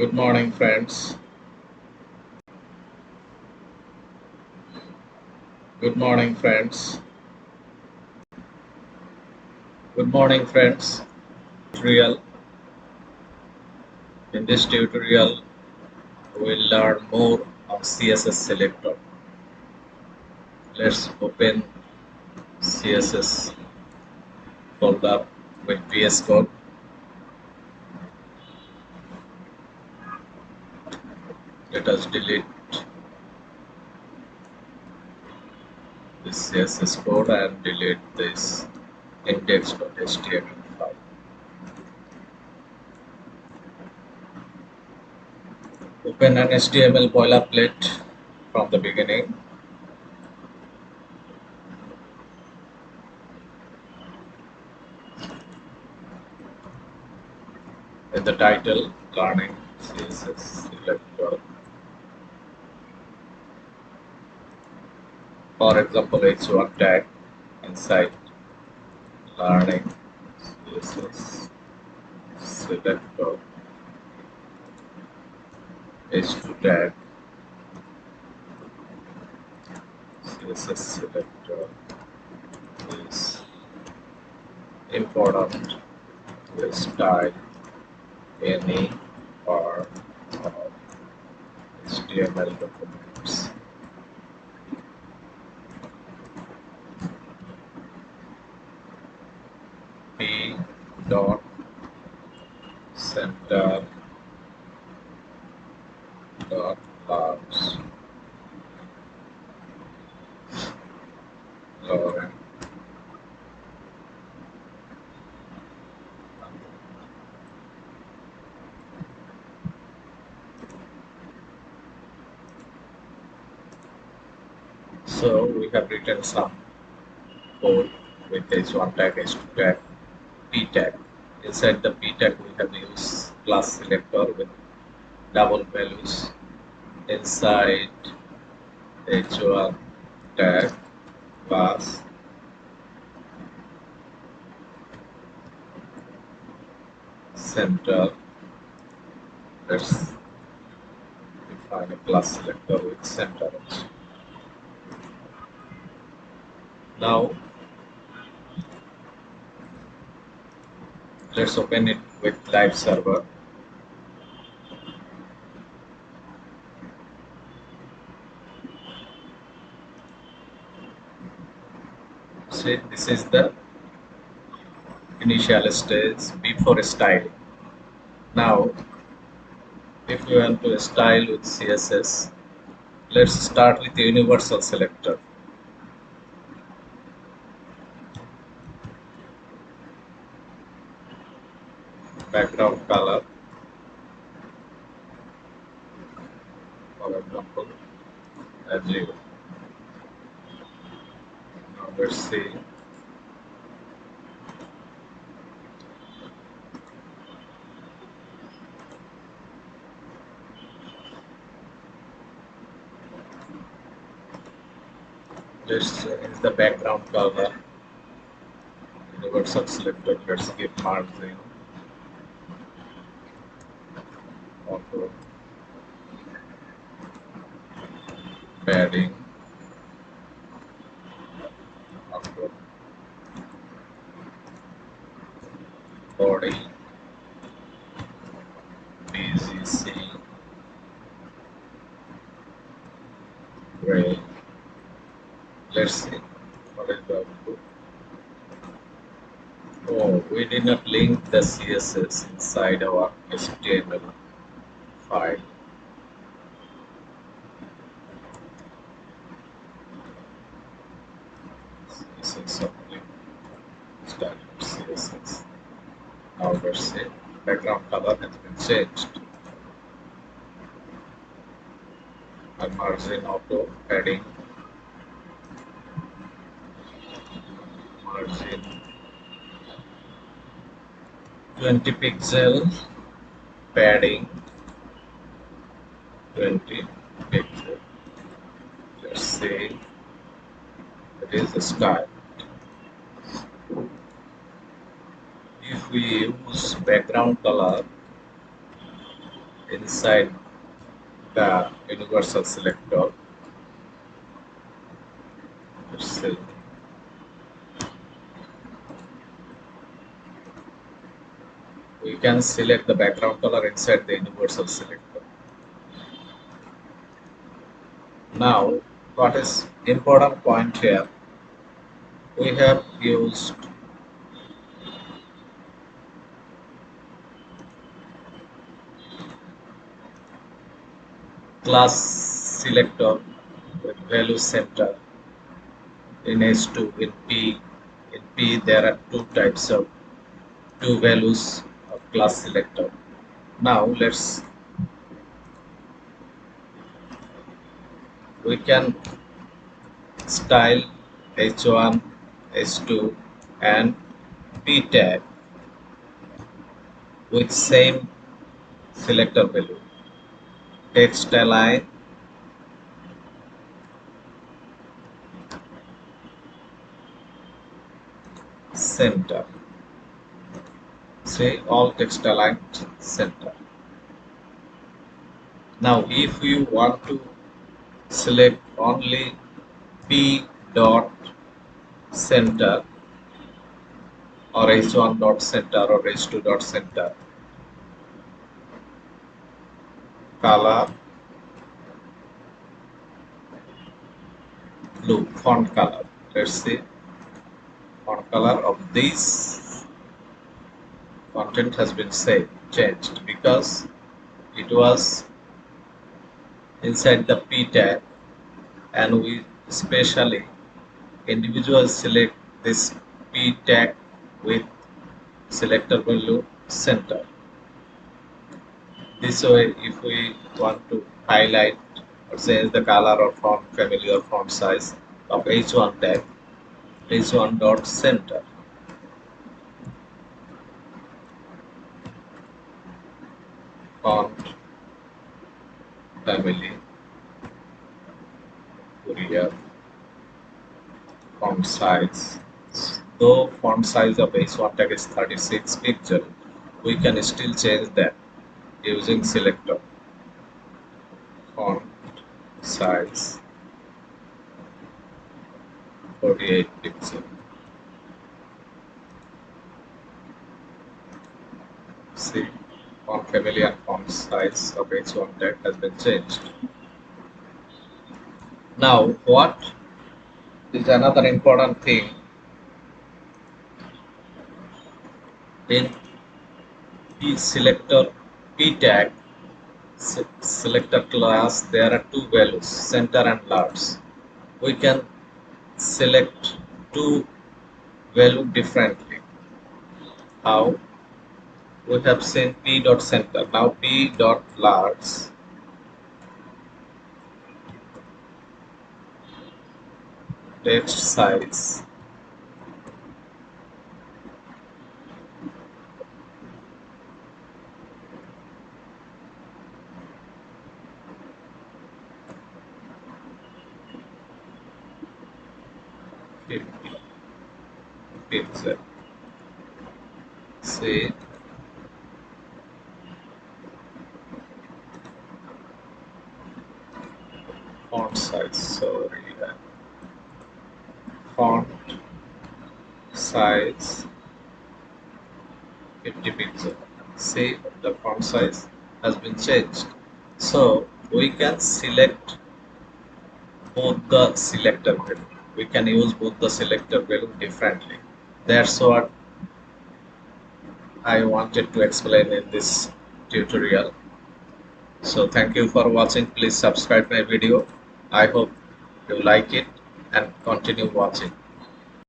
Good morning, friends. Good morning, friends. Good morning, friends. Tutorial. In this tutorial, we'll learn more on CSS selector. Let's open CSS folder with VS Code. Let us delete this CSS code and delete this index.html file. Open an HTML boilerplate from the beginning. In the title, learning CSS selector. For example, h1 tag inside learning CSS selector, h2 tag CSS selector is important to style any part of HTML documents. P dot center dot labs Lauren So we have written some code with h1 tag, h2 tag, p tag. Inside the p tag we have used class selector with double values. Inside h1 tag class center. Let's define a class selector with center also. Now let's open it with live server. See, this is the initial stage before styling. Now if you want to style with CSS, let's start with the universal selector. Background color, for example, as 0. Now let's see. Let's change the background color. Universal selector. Let's give margin, auto, padding, auto, body, BGC, gray. Let's see what is the output. Oh, we did not link the CSS inside our HTML file. CSS only standard CSS. Now let's see, background color has been changed. And margin auto, padding, margin 20 pixel, padding 20 pixel. Let's say it is the style. If we use background color, inside the universal selector. Let's see. We can select the background color inside the universal selector. Now, what is important point here? We have used class selector with value center in H2. In P there are two types of two values of class selector. Now we can style H1, H2 and P tag with same selector value. Text align, center. Say all text aligned center. Now if you want to select only P dot center or H1 dot center or H2 dot center, color blue, font color. Let's see, font color of this content has been changed because it was inside the P tag, and we specially individually select this P tag with selector value center. This way, if we want to highlight or change the color or font family or font size of H1 tag, H1 dot center, font family, Fourier, font size. Though font size of H1 tag is 36 pixel, we can still change that using selector. Font size 48 pixel. See, font family and font size of H1 tag has been changed. Now, what is another important thing in P selector P tag selector class? There are two values, center and large. We can select two value differently. How? We have seen P dot center. Now P dot large text size 50 pixel. Say font size, sorry, font size 50 pixel. See, the font size has been changed. So we can select both the selector value. We can use both the selector value differently. That's what I wanted to explain in this tutorial. So thank you for watching. Please subscribe my video. I hope you like it and continue watching.